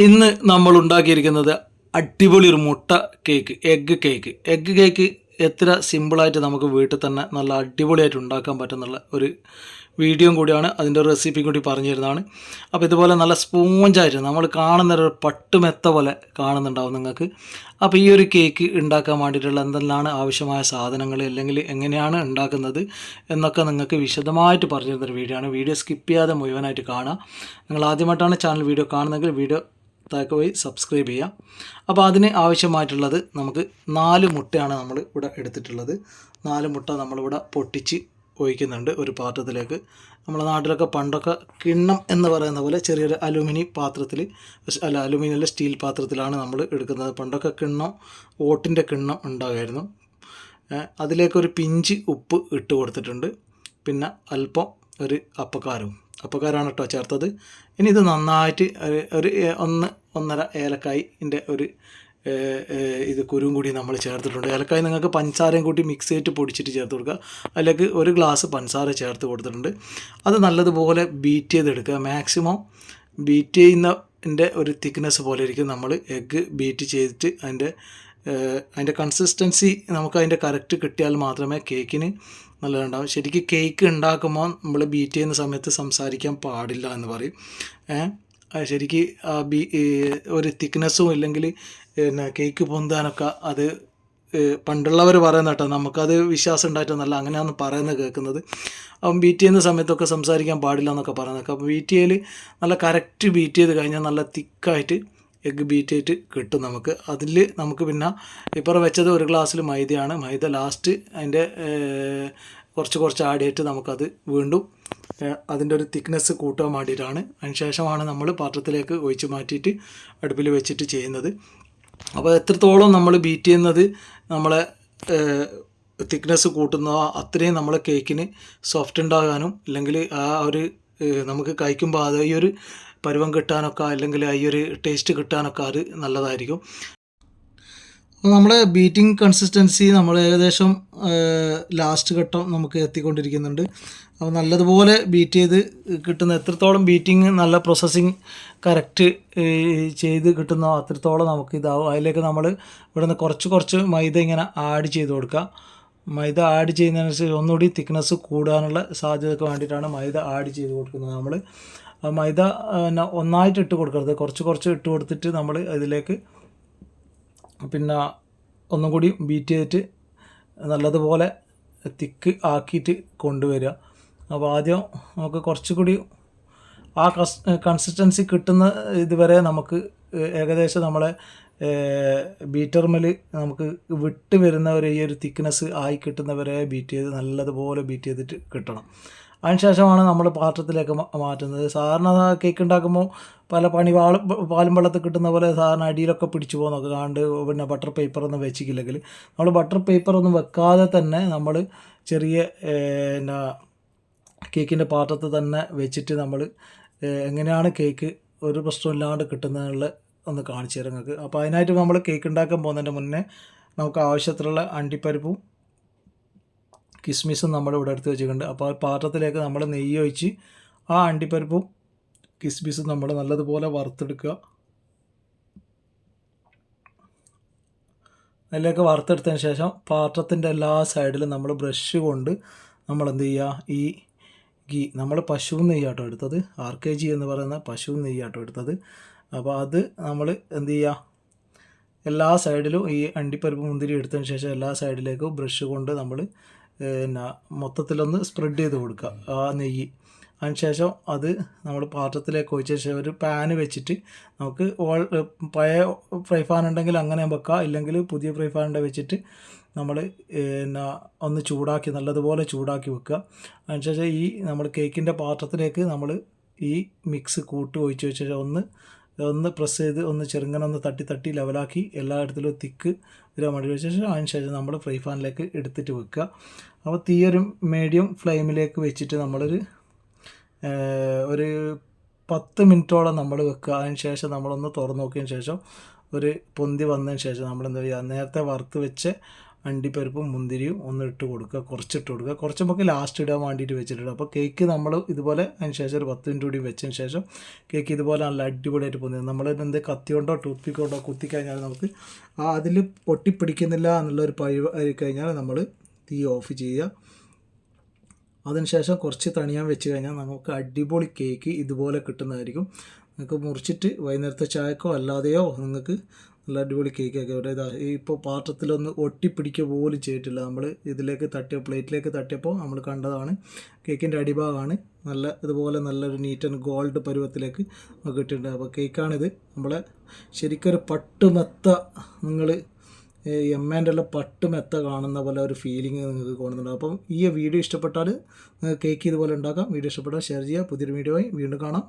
ഇന്ന് നമ്മൾ ഉണ്ടാക്കിയിരിക്കുന്നത് അടിപൊളി ഒരു മുട്ട കേക്ക്, എഗ്ഗ് കേക്ക് എത്ര സിമ്പിളായിട്ട് നമുക്ക് വീട്ടിൽ തന്നെ നല്ല അടിപൊളിയായിട്ട് ഉണ്ടാക്കാൻ പറ്റുന്നുള്ള ഒരു വീഡിയോയും കൂടിയാണ്. അതിൻ്റെ റെസിപ്പി കൂടി പറഞ്ഞു തരുന്നതാണ്. അപ്പോൾ ഇതുപോലെ നല്ല സ്പോഞ്ചായിട്ട് നമ്മൾ കാണുന്ന ഒരു പട്ടുമെത്ത പോലെ കാണുന്നുണ്ടാവും നിങ്ങൾക്ക്. അപ്പോൾ ഈ ഒരു കേക്ക് ഉണ്ടാക്കാൻ വേണ്ടിയിട്ടുള്ള എന്തെല്ലാം ആവശ്യമായ സാധനങ്ങൾ, അല്ലെങ്കിൽ എങ്ങനെയാണ് ഉണ്ടാക്കുന്നത് എന്നൊക്കെ നിങ്ങൾക്ക് വിശദമായിട്ട് പറഞ്ഞു തരുന്നൊരു വീഡിയോ ആണ്. വീഡിയോ സ്കിപ്പ് ചെയ്യാതെ മുഴുവനായിട്ട് കാണാം. നിങ്ങൾ ആദ്യമായിട്ടാണ് ചാനൽ വീഡിയോ കാണുന്നതെങ്കിൽ വീഡിയോ താഴെ പോയി സബ്സ്ക്രൈബ് ചെയ്യാം. അപ്പോൾ അതിന് ആവശ്യമായിട്ടുള്ളത് നമുക്ക് 4 മുട്ടയാണ് നമ്മൾ ഇവിടെ എടുത്തിട്ടുള്ളത്. 4 മുട്ട നമ്മളിവിടെ പൊട്ടിച്ച് ഒഴിക്കുന്നുണ്ട് ഒരു പാത്രത്തിലേക്ക്. നമ്മുടെ നാട്ടിലൊക്കെ പണ്ടൊക്കെ കിണ്ണം എന്ന് പറയുന്ന പോലെ ചെറിയൊരു അലുമിനിയം പാത്രത്തിൽ, അലുമിനിയം സ്റ്റീൽ പാത്രത്തിലാണ് നമ്മൾ എടുക്കുന്നത്. പണ്ടൊക്കെ കിണ്ണം, ഓട്ടിൻ്റെ കിണ്ണം ഉണ്ടാകുമായിരുന്നു. അതിലേക്കൊരു പിഞ്ച് ഉപ്പ് ഇട്ട് കൊടുത്തിട്ടുണ്ട്. പിന്നെ അല്പം ഒരു അപ്പക്കാരാണ് കേട്ടോ ചേർത്തത്. ഇനി ഇത് നന്നായിട്ട് ഒരു 1-1.5 ഏലക്കായിൻ്റെ ഒരു ഇത് കുരുവും കൂടി നമ്മൾ ചേർത്തിട്ടുണ്ട്. ഏലക്കായി നിങ്ങൾക്ക് പഞ്ചസാരയും കൂട്ടി മിക്സ് ചെയ്തിട്ട് പൊടിച്ചിട്ട് ചേർത്ത് കൊടുക്കുക. അതിലേക്ക് 1 ഗ്ലാസ് പഞ്ചസാര ചേർത്ത് കൊടുത്തിട്ടുണ്ട്. അത് നല്ലതുപോലെ ബീറ്റ് ചെയ്തെടുക്കുക. മാക്സിമം ബീറ്റ് ചെയ്യുന്നതിൻ്റെ ഒരു തിക്നെസ് പോലെ ഇരിക്കും നമ്മൾ എഗ്ഗ് ബീറ്റ് ചെയ്തിട്ട് അതിൻ്റെ കൺസിസ്റ്റൻസി നമുക്ക് അതിൻ്റെ കറക്റ്റ് കിട്ടിയാൽ മാത്രമേ കേക്കിന് നല്ലതുണ്ടാവും. ശരിക്കും കേക്ക് ഉണ്ടാക്കുമ്പോൾ നമ്മൾ ബീറ്റ് ചെയ്യുന്ന സമയത്ത് സംസാരിക്കാൻ പാടില്ല എന്ന് പറയും. ശരിക്ക് ഒരു തിക്നെസ്സും ഇല്ലെങ്കിൽ പിന്നെ കേക്ക് പൊന്താനൊക്കെ അത് പണ്ടുള്ളവർ പറയുന്ന കേട്ടോ, നമുക്കത് വിശ്വാസം ഉണ്ടായിട്ടൊന്നല്ല, അങ്ങനെയാണ് പറയുന്നത് കേൾക്കുന്നത്. അപ്പം ബീറ്റ് ചെയ്യുന്ന സമയത്തൊക്കെ സംസാരിക്കാൻ പാടില്ല എന്നൊക്കെ പറയുന്നത്. അപ്പോൾ ബീറ്റ് ചെയ്യൽ നല്ല കറക്റ്റ് ബീറ്റ് ചെയ്ത് കഴിഞ്ഞാൽ നല്ല തിക്കായിട്ട് എഗ്ഗ് ബീറ്റ് ചെയ്തിട്ട് കിട്ടും നമുക്ക്. അതിൽ നമുക്ക് പിന്നെ ഇപ്പോൾ വെച്ചത് 1 ഗ്ലാസ്സിൽ മൈദയാണ്. മൈദ ലാസ്റ്റ് അതിൻ്റെ കുറച്ച് ആഡ് ചെയ്തിട്ട് നമുക്കത് വീണ്ടും അതിൻ്റെ ഒരു തിക്നെസ് കൂട്ടാൻ വേണ്ടിയിട്ടാണ്. അതിന് ശേഷമാണ് നമ്മൾ പാത്രത്തിലേക്ക് ഒഴിച്ച് മാറ്റിയിട്ട് അടുപ്പിൽ വെച്ചിട്ട് ചെയ്യുന്നത്. അപ്പോൾ എത്രത്തോളം നമ്മൾ ബീറ്റ് ചെയ്യുന്നത് നമ്മളെ തിക്നെസ് കൂട്ടുന്നതോ അത്രയും നമ്മളെ കേക്കിന് സോഫ്റ്റ് ഉണ്ടാകാനും, അല്ലെങ്കിൽ ആ ഒരു നമുക്ക് കഴിക്കുമ്പോൾ അത് ഈ ഒരു പരുവം കിട്ടാനൊക്കെ, അല്ലെങ്കിൽ ഈ ഒരു ടേസ്റ്റ് കിട്ടാനൊക്കെ അത് നല്ലതായിരിക്കും. അപ്പോൾ നമ്മുടെ ബീറ്റിംഗ് കൺസിസ്റ്റൻസി നമ്മൾ ഏകദേശം ലാസ്റ്റ് ഘട്ടം നമുക്ക് എത്തിക്കൊണ്ടിരിക്കുന്നുണ്ട്. അപ്പോൾ നല്ലതുപോലെ ബീറ്റ് ചെയ്ത് കിട്ടുന്ന, എത്രത്തോളം ബീറ്റിംഗ് നല്ല പ്രോസസ്സിങ് കറക്റ്റ് ചെയ്ത് കിട്ടുന്നോ അത്രത്തോളം നമുക്ക് ഇതാവും. അതിലേക്ക് നമ്മൾ ഇവിടുന്ന് കുറച്ച് മൈദ ഇങ്ങനെ ആഡ് ചെയ്ത് കൊടുക്കുക. മൈദ ആഡ് ചെയ്യുന്നതിനനുസരിച്ച് ഒന്നുകൂടി തിക്നെസ് കൂടാനുള്ള സാധ്യതയ്ക്ക് വേണ്ടിയിട്ടാണ് മൈദ ആഡ് ചെയ്ത് കൊടുക്കുന്നത്. നമ്മൾ മൈദ ഒന്നായിട്ട് ഇട്ട് കൊടുക്കരുത്, കുറച്ച് ഇട്ട് കൊടുത്തിട്ട് നമ്മൾ ഇതിലേക്ക് പിന്നെ ഒന്നും കൂടി ബീറ്റ് ചെയ്തിട്ട് നല്ലതുപോലെ തിക്ക് ആക്കിയിട്ട് കൊണ്ടുവരിക. അപ്പോൾ ആദ്യം നമുക്ക് കുറച്ചുകൂടി ആ കൺസിസ്റ്റൻസി കിട്ടുന്ന ഇതുവരെ നമുക്ക് ഏകദേശം നമ്മളെ ബീറ്റർമേൽ നമുക്ക് വിട്ട് വരുന്ന ഈ ഒരു തിക്നെസ് ആയി കിട്ടുന്നവരെ ബീറ്റ് ചെയ്ത് നല്ലതുപോലെ ബീറ്റ് ചെയ്തിട്ട് കിട്ടണം. അതിനുശേഷമാണ് നമ്മൾ പാത്രത്തിലേക്ക് മാറ്റുന്നത്. സാധാരണ കേക്ക് ഉണ്ടാക്കുമ്പോൾ പല പാലും വെള്ളത്തിൽ കിട്ടുന്ന പോലെ സാധാരണ അടിയിലൊക്കെ പിടിച്ചു പോകുന്നൊക്കെ കണ്ട് പിന്നെ ബട്ടർ പേപ്പറൊന്നും വെച്ചിട്ടില്ലെങ്കിൽ, നമ്മൾ ബട്ടർ പേപ്പറൊന്നും വെക്കാതെ തന്നെ നമ്മൾ ചെറിയ പിന്നെ കേക്കിൻ്റെ പാത്രത്തിൽ തന്നെ വെച്ചിട്ട് നമ്മൾ എങ്ങനെയാണ് കേക്ക് ഒരു പ്രശ്നമില്ലാണ്ട് കിട്ടുന്നതിനുള്ള ഒന്ന് കാണിച്ചു തരാം നിങ്ങൾക്ക്. അപ്പോൾ അതിനായിട്ട് നമ്മൾ കേക്ക് ഉണ്ടാക്കാൻ പോകുന്നതിൻ്റെ മുന്നേ നമുക്ക് ആവശ്യത്തിലുള്ള അണ്ടിപ്പരിപ്പും കിസ്മിസും നമ്മളിവിടെ എടുത്ത് വെച്ചിട്ടുണ്ട്. അപ്പോൾ ആ പാത്രത്തിലേക്ക് നമ്മൾ നെയ്യ് ഒഴിച്ച് ആ അണ്ടിപ്പരിപ്പും കിസ്മിസും നമ്മൾ നല്ലതുപോലെ വറുത്തെടുക്കുക. അതിലേക്ക് വറുത്തെടുത്തതിന് ശേഷം പാത്രത്തിൻ്റെ എല്ലാ സൈഡിലും നമ്മൾ ബ്രഷ് കൊണ്ട് നമ്മൾ എന്ത് ചെയ്യുക, ഈ ഗീ നമ്മൾ പശു നെയ്യാട്ടോ എടുത്തത്, RKG എന്ന് പറയുന്ന പശു നെയ്യാട്ടോ എടുത്തത്. അപ്പോൾ അത് നമ്മൾ എന്ത് ചെയ്യുക, എല്ലാ സൈഡിലും ഈ അണ്ടിപ്പരിപ്പ് മുന്തിരി എടുത്തതിന് ശേഷം എല്ലാ സൈഡിലേക്കും ബ്രഷ് കൊണ്ട് നമ്മൾ പിന്നെ മൊത്തത്തിലൊന്ന് സ്പ്രെഡ് ചെയ്ത് കൊടുക്കുക ആ നെയ്യ്. അതിനുശേഷം അത് നമ്മൾ പാത്രത്തിലേക്ക് ഒഴിച്ച ശേഷം ഒരു പാന് വെച്ചിട്ട് നമുക്ക് പഴയ ഫ്രൈ പാൻ ഉണ്ടെങ്കിൽ അങ്ങനെ വെക്കാം, ഇല്ലെങ്കിൽ പുതിയ ഫ്രൈ പാനിൻ്റെ വെച്ചിട്ട് നമ്മൾ പിന്നെ ഒന്ന് ചൂടാക്കി നല്ലതുപോലെ ചൂടാക്കി വെക്കുക. അതിനുശേഷം ഈ നമ്മൾ കേക്കിൻ്റെ പാത്രത്തിലേക്ക് നമ്മൾ ഈ മിക്സ് ഒഴിച്ച് വെച്ച ശേഷം ഒന്ന് പ്രസ് ചെയ്ത് ഒന്ന് ചെറുങ്ങനെ ഒന്ന് തട്ടി ലെവലാക്കി എല്ലായിടത്തിലും തിക്ക് വരാൻ വേണ്ടി വെച്ച ശേഷം അതിനുശേഷം നമ്മൾ ഫ്രൈ പാനിലേക്ക് എടുത്തിട്ട് വെക്കുക. അപ്പോൾ തീ ഒരു മീഡിയം ഫ്ലെയിമിലേക്ക് വെച്ചിട്ട് നമ്മളൊരു 10 മിനിറ്റോളം നമ്മൾ വെക്കുക. അതിന് ശേഷം നമ്മളൊന്ന് തുറന്ന് നോക്കിയതിന് ശേഷം ഒരു പൊന്തി വന്നതിന് ശേഷം നമ്മൾ എന്താ ചെയ്യുക, നേരത്തെ വറുത്ത് വെച്ച് അണ്ടിപ്പരിപ്പും മുന്തിരിയും ഒന്ന് ഇട്ട് കൊടുക്കുക, കുറച്ചിട്ട് കൊടുക്കുക. കുറച്ച് നമുക്ക് ലാസ്റ്റ് ഇടാൻ വേണ്ടിയിട്ട് വെച്ചിട്ടുണ്ട്. അപ്പോൾ കേക്ക് നമ്മൾ ഇതുപോലെ അതിന് ശേഷം ഒരു 10 മിനിറ്റ് കൂടി വെച്ചതിന് ശേഷം കേക്ക് ഇതുപോലെ നല്ല അടിപൊളിയായിട്ട് പോകുന്നത്. നമ്മൾ എന്ത് കത്തി കൊണ്ടോ ടൂത്ത് പിക്ക് കൊണ്ടോ കുത്തിക്കഴിഞ്ഞാൽ നമുക്ക് അതിൽ പൊട്ടിപ്പിടിക്കുന്നില്ല എന്നുള്ളൊരു ആയി കഴിഞ്ഞാൽ നമ്മൾ തീ ഓഫ് ചെയ്യുക. അതിനുശേഷം കുറച്ച് തണിയാൻ വെച്ച് കഴിഞ്ഞാൽ നമുക്ക് അടിപൊളി കേക്ക് ഇതുപോലെ കിട്ടുന്നതായിരിക്കും. നിങ്ങൾക്ക് മുറിച്ചിട്ട് വൈകുന്നേരത്തെ ചായക്കോ അല്ലാതെയോ നിങ്ങൾക്ക് നല്ല അടിപൊളി കേക്കൊക്കെ ഇവിടെ ഇപ്പോൾ പാത്രത്തിലൊന്ന് ഒട്ടിപ്പിടിക്കുക പോലും ചെയ്തിട്ടില്ല. നമ്മൾ ഇതിലേക്ക് പ്ലേറ്റിലേക്ക് തട്ടിയപ്പോൾ നമ്മൾ കണ്ടതാണ് കേക്കിൻ്റെ അടിഭാഗമാണ് നല്ല ഇതുപോലെ നല്ലൊരു നീറ്റ് ആൻഡ് ഗോൾഡ് പരുവത്തിലേക്ക് കിട്ടിയിട്ടുണ്ട്. അപ്പോൾ കേക്കാണിത്. നമ്മളെ ശരിക്കൊരു പട്ടുമെത്ത, നിങ്ങൾ എമ്മേൻ്റെ എല്ലാം പട്ടുമെത്ത കാണുന്ന പോലെ ഒരു ഫീലിംഗ് നിങ്ങൾക്ക് കാണുന്നുണ്ട്. അപ്പം ഈ വീഡിയോ ഇഷ്ടപ്പെട്ടാൽ കേക്ക് ഇതുപോലെ ഉണ്ടാക്കാം. വീഡിയോ ഇഷ്ടപ്പെട്ടാൽ ഷെയർ ചെയ്യുക. പുതിയൊരു വീഡിയോ ആയി വീണ്ടും കാണാം.